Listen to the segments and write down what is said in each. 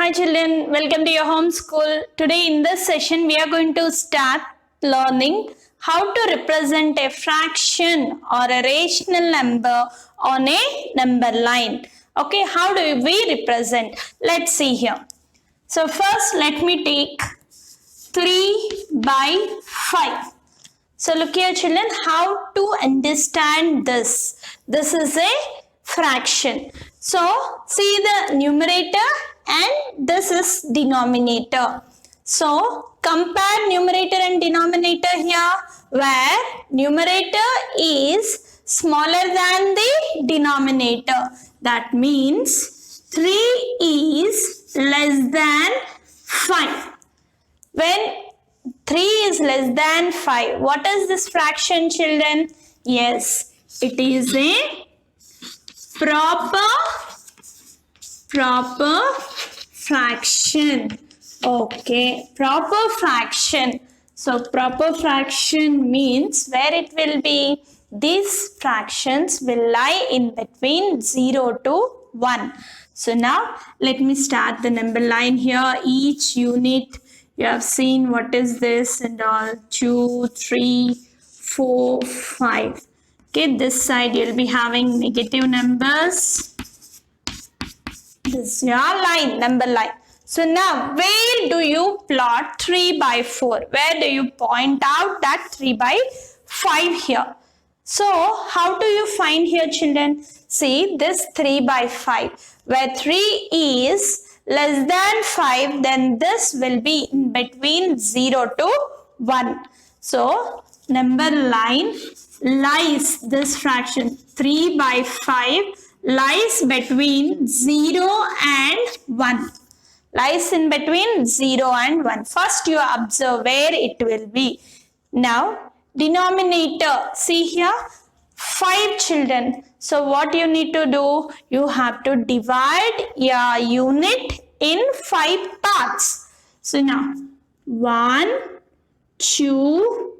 Hi children, welcome to your home school. Today in this session we are going to start learning how to represent a fraction or a rational number on a number line. Okay, how do we represent? Let's see here. So first let me take 3 by 5. So look here children, how to understand this. This is a fraction. So see the numerator and this is denominator. So compare numerator and denominator here, where numerator is smaller than the denominator. That means 3 is less than 5. When 3 is less than 5, what is this fraction children? Yes, it is a proper fraction. Okay, proper fraction. So proper fraction means where it will be, these fractions will lie in between 0 to 1. So now let me start the number line here. Each unit you have seen what is this and all. 2, 3, 4, 5. Okay, this side you'll be having negative numbers. This is your line, number line. So now where do you plot 3 by 4? Where do you point out that 3 by 5 here? So how do you find here children? See this 3 by 5. Where 3 is less than 5, then this will be in between 0 to 1. So number line lies, this fraction 3 by 5 lies between 0 and 1. Lies in between 0 and 1. First you observe where it will be. Now denominator, see here 5 children. So what you need to do? You have to divide your unit in 5 parts. So now 1, 2,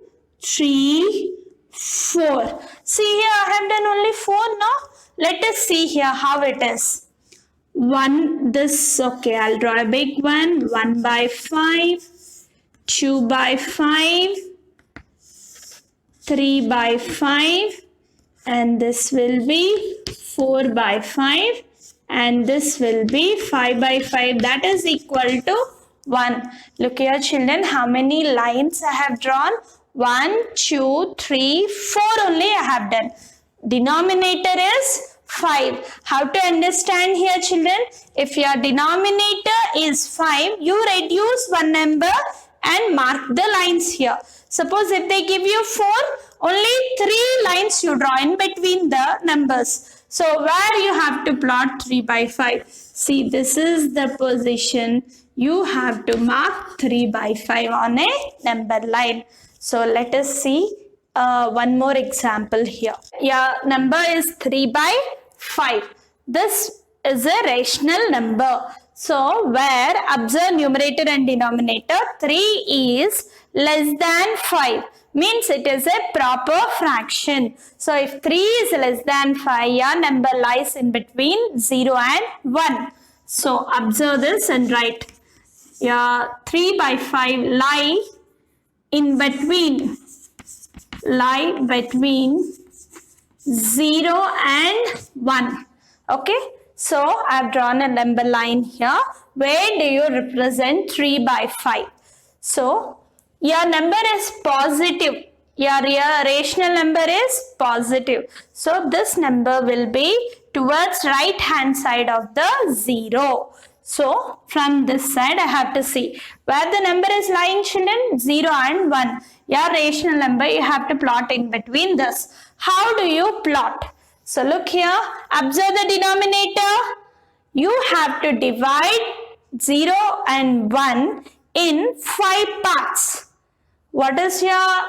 3, 4. See here I have done only 4 now. Let us see here how it is. 1, this, okay, I'll draw a big one. 1 by 5, 2 by 5, 3 by 5, and this will be 4 by 5, and this will be 5 by 5. That is equal to 1. Look here children, how many lines I have drawn? 1, 2, 3, 4 only I have done. Denominator is 5. How to understand here children? If your denominator is 5, you reduce one number and mark the lines here. Suppose if they give you 4, only 3 lines you draw in between the numbers. So where you have to plot 3 by 5. See, this is the position. You have to mark 3 by 5 on a number line. So let us see one more example here. Your number is 3 by 5. This is a rational number. So where observe numerator and denominator, 3 is less than 5. Means it is a proper fraction. So if 3 is less than 5, your number lies in between 0 and 1. So observe this and write. Your 3 by 5 lie between 0 and 1. Okay. So I have drawn a number line here. Where do you represent 3 by 5? So your number is positive. Your rational number is positive. So this number will be towards right hand side of the 0. So from this side I have to see where the number is lying children, 0 and 1. Your rational number you have to plot in between this. How do you plot? So look here, observe the denominator. You have to divide 0 and 1 in 5 parts. What is your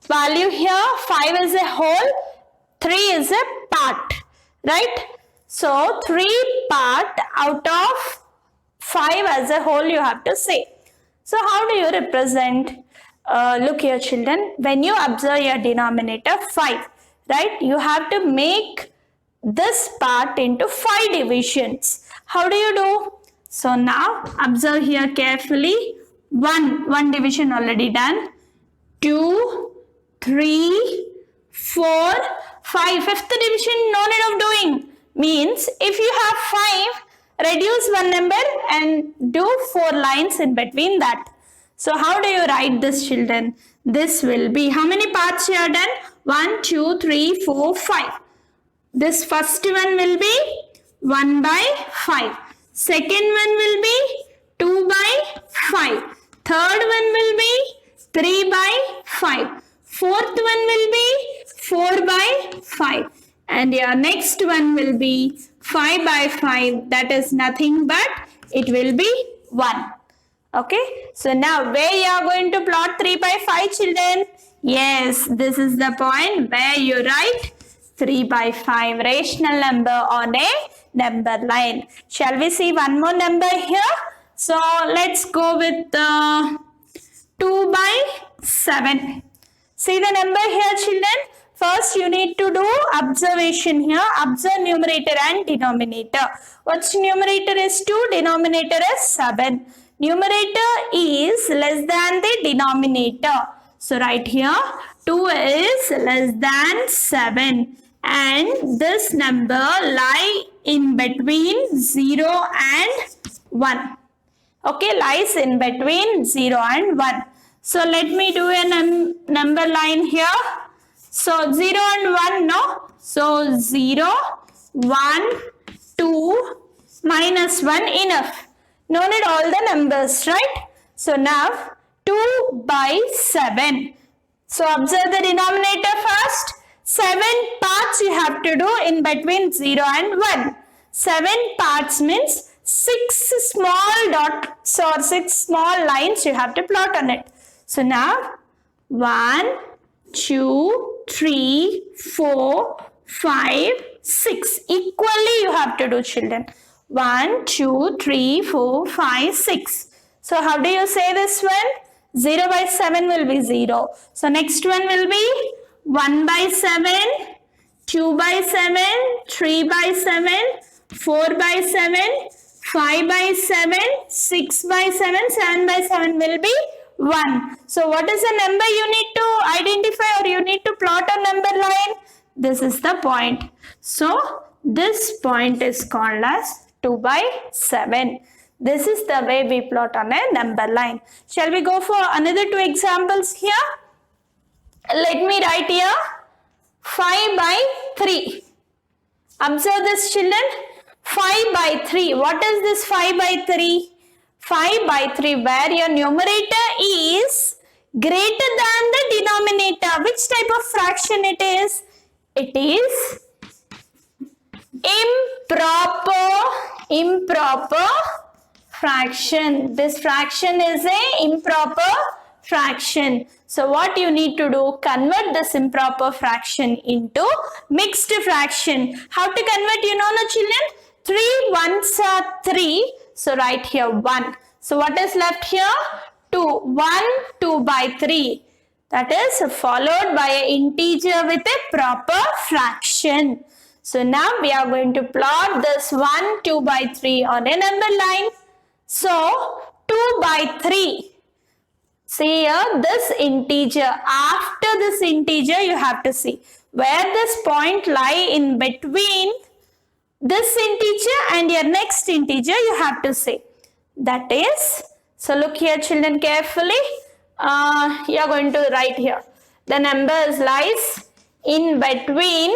value here? 5 is a whole, 3 is a part, right? So 3 part out of 5 as a whole you have to say. So how do you represent? Look here children, when you observe your denominator 5, right? You have to make this part into 5 divisions. How do you do? So now observe here carefully. 1 division already done. 2, 3, 4, 5. Fifth division no need of doing. Means if you have 5, reduce one number and do 4 lines in between that. So how do you write this, children? This will be, how many parts you have done? 1, 2, 3, 4, 5. This first one will be 1 by 5. Second one will be 2 by 5. Third one will be 3 by 5. Fourth one will be 4 by 5. And your next one will be 5 by 5. That is nothing but it will be 1. Okay. So now where you are going to plot 3 by 5, children? Yes, this is the point where you write 3 by 5 rational number on a number line. Shall we see one more number here? So let's go with 2 by 7. See the number here, children. First you need to do observation here. Observe numerator and denominator. What's numerator is 2, denominator is 7. Numerator is less than the denominator. So right here 2 is less than 7. And this number lie in between 0 and 1. Okay, lies in between 0 and 1. So let me do a number line here. So 0 and 1, no? So 0, 1, 2, minus 1, enough. No need all the numbers, right? So now 2 by 7. So observe the denominator first. 7 parts you have to do in between 0 and 1. 7 parts means 6 small dots or 6 small lines you have to plot on it. So now 1, 2, 3, 4, 5, 6. Equally you have to do, children. 1, 2, 3, 4, 5, 6. So how do you say this one? 0 by 7 will be 0. So next one will be 1 by 7, 2 by 7, 3 by 7, 4 by 7, 5 by 7, 6 by 7, 7 by 7 will be 1. So what is the number you need to identify or you need to plot a number line? This is the point. So this point is called as 2 by 7. This is the way we plot on a number line. Shall we go for another 2 examples here? Let me write here 5 by 3. Observe this, children. 5 by 3. What is this 5 by 3? 5 by 3 where your numerator is greater than the denominator. Which type of fraction it is? It is improper fraction. This fraction is a improper fraction. So what you need to do? Convert this improper fraction into mixed fraction. How to convert? You know, no, children? 3 ones are 3. So write here 1. So what is left here? 2. 1, 2 by 3. That is followed by an integer with a proper fraction. So now we are going to plot this 1, 2 by 3 on a number line. So 2 by 3. See here this integer. After this integer you have to see where this point lie in between this integer and your next integer you have to see. That is, so look here, children, carefully. You are going to write here. The numbers lies in between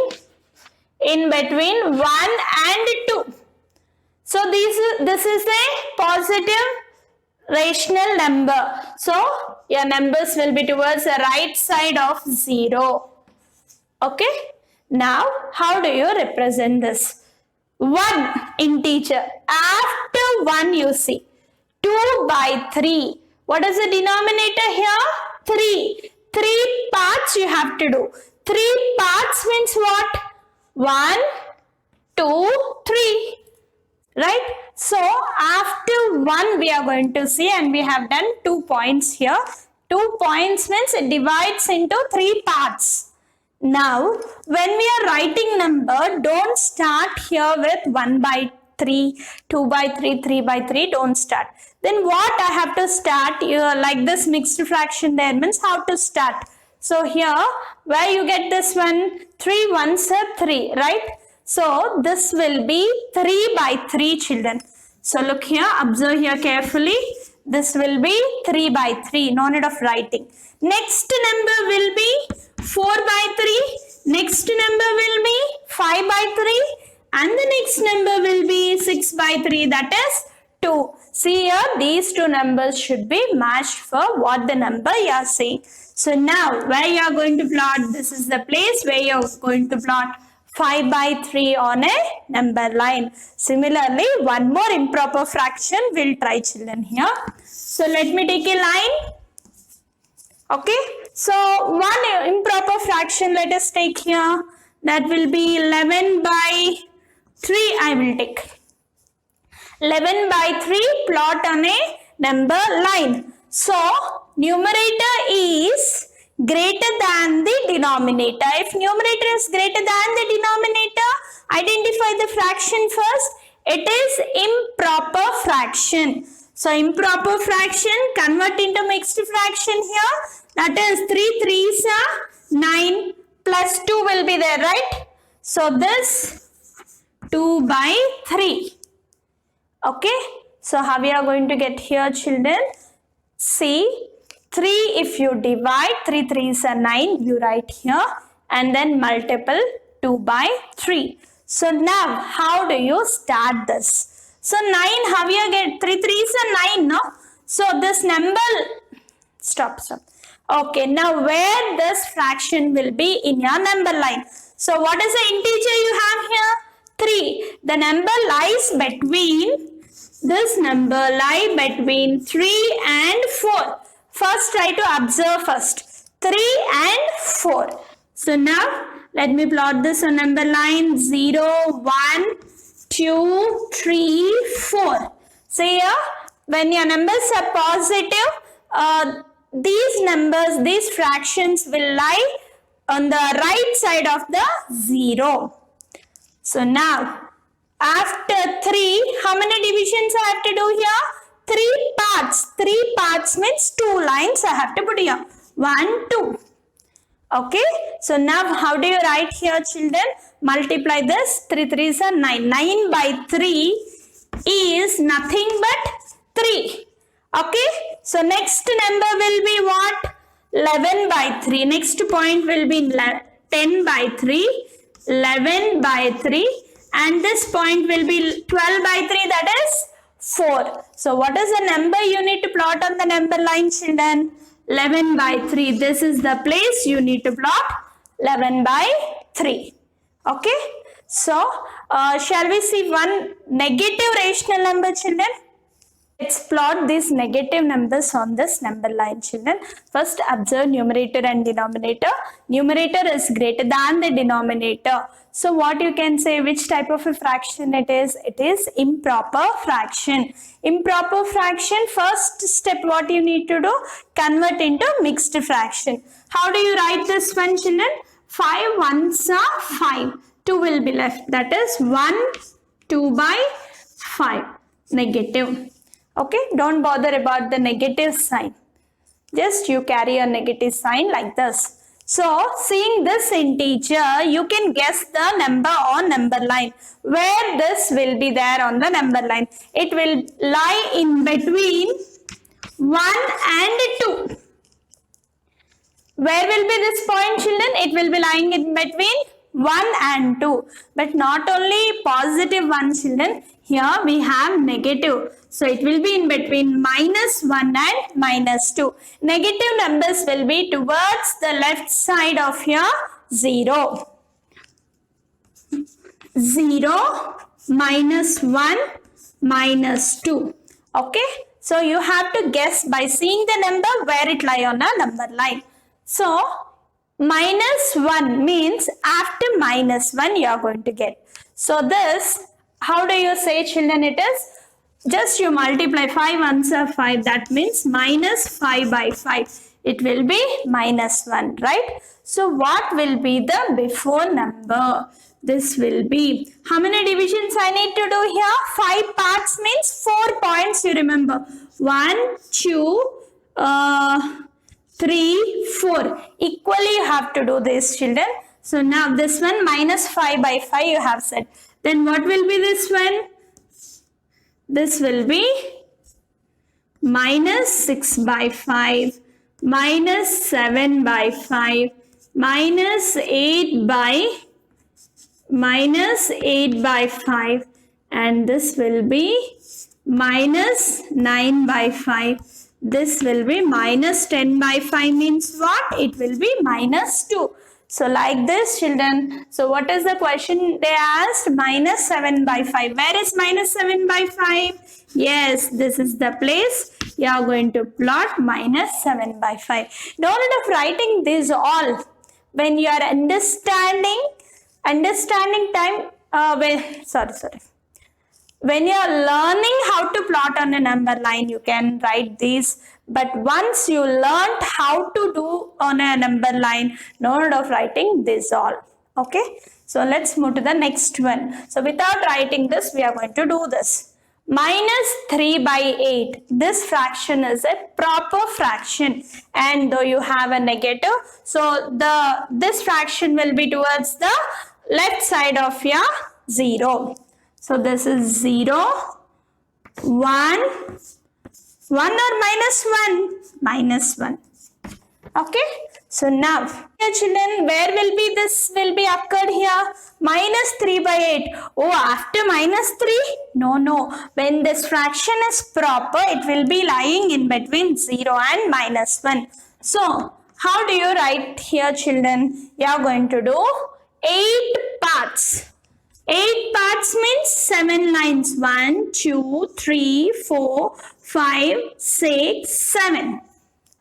1 and 2. So this is a positive rational number. So your numbers will be towards the right side of 0. Okay. Now how do you represent this? 1 integer. After 1 you see 2 by 3. What is the denominator here? 3. 3 parts you have to do. 3 parts means what? 1, 2, 3. Right? So after 1 we are going to see, and we have done 2 points here. 2 points means it divides into 3 parts. Now when we are writing number, don't start here with 1 by 3, 2 by 3, 3 by 3, don't start. Then what I have to start, like this mixed fraction there means how to start. So here, where you get this one, 3 ones are 3, right? So this will be 3 by 3 children. So look here, observe here carefully. This will be 3 by 3, no need of writing. Next number will be 4 by 3. Next number will be 5 by 3. And the next number will be 6 by 3, that is 2. See here, these two numbers should be matched for what the number you are saying. So now, where you are going to plot, this is the place where you are going to plot 5 by 3 on a number line. Similarly, one more improper fraction we'll try, children, here. So let me take a line. Okay, so one improper fraction let us take here. That will be 11 by 3 I will take. 11 by 3 plot on a number line. So, numerator is greater than the denominator. If numerator is greater than the denominator, identify the fraction first. It is improper fraction. So, improper fraction, convert into mixed fraction here. That is 3 3s are 9 plus 2 will be there, right? So, this 2 by 3. Okay, so how we are going to get here, children? See, 3 if you divide, 3 3s are 9, you write here and then multiple 2 by 3. So now, how do you start this? So 9, how you get 3 3s are 9, no? So this number, stop. Okay, now where this fraction will be in your number line? So what is the integer you have here? 3. The number lies between, this number lie between 3 and 4. First try to observe first. 3 and 4. So now let me plot this on number line 0, 1, 2, 3, 4. So here when your numbers are positive, these numbers, these fractions will lie on the right side of the 0. So now, after 3, how many divisions I have to do here? 3 parts. 3 parts means 2 lines I have to put here. 1, 2. Okay. So now, how do you write here, children? Multiply this. 3 3s are 9. 9 by 3 is nothing but 3. Okay. So next number will be what? 11 by 3. Next point will be 10 by 3. 11 by 3 and this point will be 12 by 3, that is 4. So what is the number you need to plot on the number line, children? 11 by 3. This is the place you need to plot 11 by 3. Okay. So shall we see one negative rational number, children? Let's plot these negative numbers on this number line, children. First, observe numerator and denominator. Numerator is greater than the denominator. So, what you can say, which type of a fraction it is? It is improper fraction. Improper fraction, first step what you need to do? Convert into mixed fraction. How do you write this one, children? 5 ones are 5. 2 will be left. That is 1, 2 by 5. Negative. Okay, don't bother about the negative sign. Just you carry a negative sign like this. So, seeing this integer, you can guess the number on number line. Where this will be there on the number line. It will lie in between 1 and 2. Where will be this point, children? It will be lying in between 1 and 2. But not only positive 1, children. Here we have negative. So it will be in between -1 and -2. Negative numbers will be towards the left side of your 0. 0, -1, -2. Okay. So you have to guess by seeing the number where it lie on a number line. So -1 means after -1 you are going to get. So this, how do you say, children, it is? Just you multiply 5 ones are 5. That means -5 by 5. It will be -1, right? So what will be the before number? this will be, how many divisions I need to do here? 5 parts means 4 points, you remember. 1, 2, 3, 4. Equally you have to do this, children. So now this one minus 5 by 5 you have said. Then what will be this one? This will be minus 6 by 5, minus 7 by 5, minus 8 by 5, and this will be minus 9 by 5. This will be minus 10 by 5 means what? It will be minus 2. So like this, children. So what is the question they asked? Minus 7 by 5. Where is minus 7 by 5? Yes, this is the place you are going to plot minus 7 by 5. Don't end up writing this all. When you are understanding time, when you are learning how to plot on a number line, you can write these. But once you learned how to do on a number line, no need of writing this all. Okay. So let's move to the next one. So without writing this, we are going to do this. Minus 3 by 8. This fraction is a proper fraction. And though you have a negative, so this fraction will be towards the left side of your 0. So this is 0, 1 or minus 1? Minus 1. Okay. So now, here children, where will be this will be occurred here? Minus 3 by 8. Oh, after minus 3? No. When this fraction is proper, it will be lying in between 0 and minus 1. So, how do you write here, children? You are going to do 8 parts. 8 parts means 7 lines. 1, 2, 3, 4, 5, 6, 7.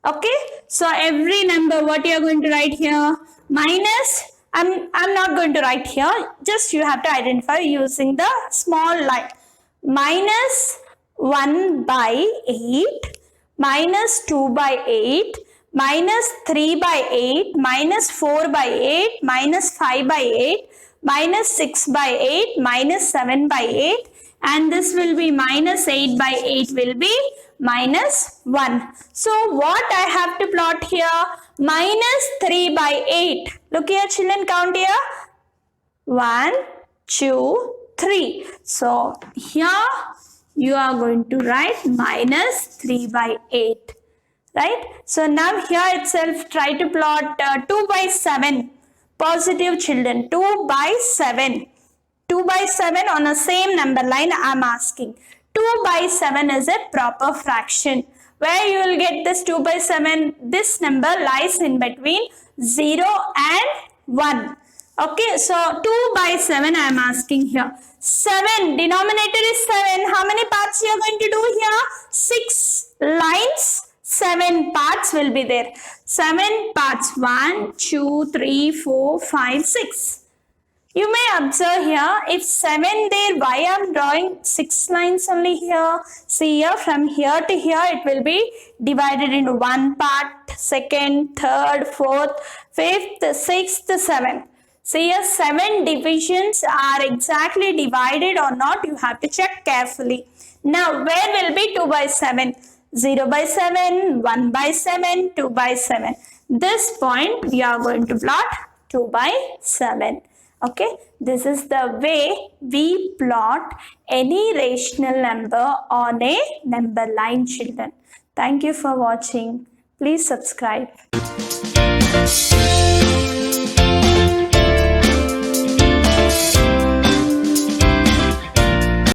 Okay. So every number, what you are going to write here? Minus. I'm not going to write here. Just you have to identify using the small line. Minus 1 by 8. Minus 2 by 8. Minus 3 by 8. Minus 4 by 8. Minus 5 by 8. Minus 6 by 8, minus 7 by 8, and this will be minus 8 by 8 will be minus 1. So what I have to plot here? Minus 3 by 8. Look here, children, count here. 1, 2, 3. So here you are going to write minus 3 by 8. Right? So now here itself try to plot 2 by 7. Positive, children. 2 by 7. 2 by 7 on the same number line I am asking. 2 by 7 is a proper fraction. Where you will get this 2 by 7? This number lies in between 0 and 1. Okay, so 2 by 7 I am asking here. 7, denominator is 7. How many parts you are going to do here? 6 lines. 7 parts will be there. 7 parts. 1, 2, 3, 4, 5, 6. You may observe here, if 7 there, why I am drawing 6 lines only here? See here, from here to here, it will be divided into 1 part, 2nd, 3rd, 4th, 5th, 6th, 7th. See here, 7 divisions are exactly divided or not, you have to check carefully. Now, where will be 2 by 7? 0 by 7, 1 by 7, 2 by 7. This point we are going to plot 2 by 7. Okay, this is the way we plot any rational number on a number line, children. Thank you for watching. Please subscribe.